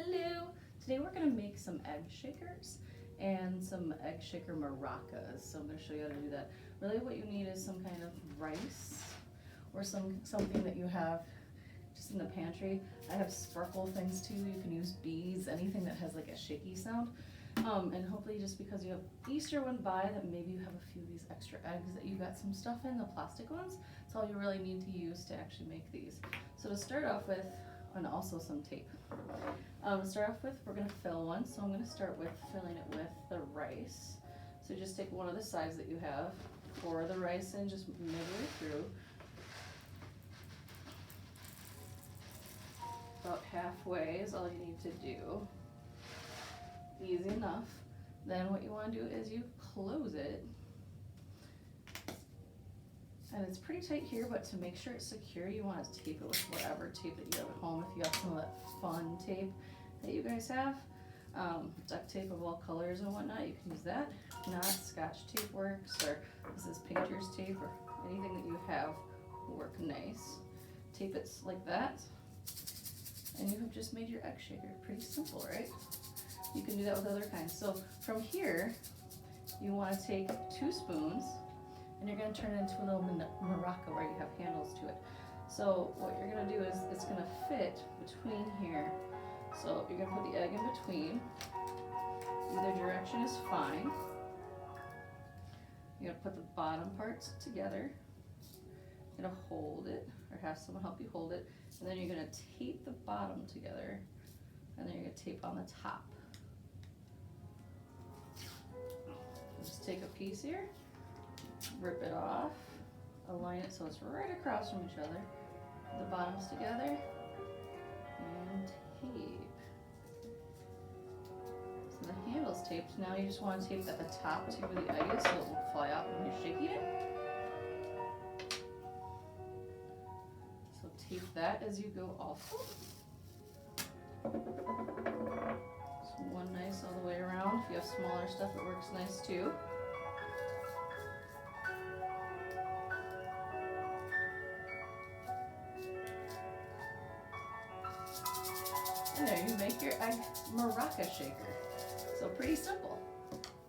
Hello! Today we're going to make some egg shakers and some egg shaker maracas. So I'm going to show you how to do that. Really what you need is some kind of rice or something that you have just in the pantry. I have sparkle things too. You can use beads, anything that has like a shaky sound. And hopefully just because you have Easter went by that maybe you have a few of these extra eggs that you got some stuff in, the plastic ones. That's all you really need to use to actually make these. So to start off with, and also some tape. To start off with, we're going to fill one. So I'm going to start with filling it with the rice. So just take one of the sides that you have, pour the rice in just midway through. About halfway is all you need to do. Easy enough. Then what you want to do is you close it. And it's pretty tight here, but to make sure it's secure, you want to tape it with whatever tape that you have at home. If you have some of that fun tape that you guys have, duct tape of all colors and whatnot, you can use that. If not, Scotch tape works, or this is painter's tape, or anything that you have will work nice. Tape it like that, and you have just made your egg shaker. Pretty simple, right? You can do that with other kinds. So from here, you want to take 2 spoons, and you're going to turn it into a little maraca where you have handles to it. So what you're going to do is it's going to fit between here. So you're going to put the egg in between. Either direction is fine. You're going to put the bottom parts together. You're going to hold it, or have someone help you hold it. And then you're going to tape the bottom together. And then you're going to tape on the top. Just take a piece here. Rip it off, align it so it's right across from each other, the bottoms together, and tape. So the handle's taped. Now you just want to tape at the top to where the egg is so it won't fly out when you're shaking it. So tape that as you go also. So one nice all the way around. If you have smaller stuff, it works nice too. And there you make your egg maraca shaker. So pretty simple.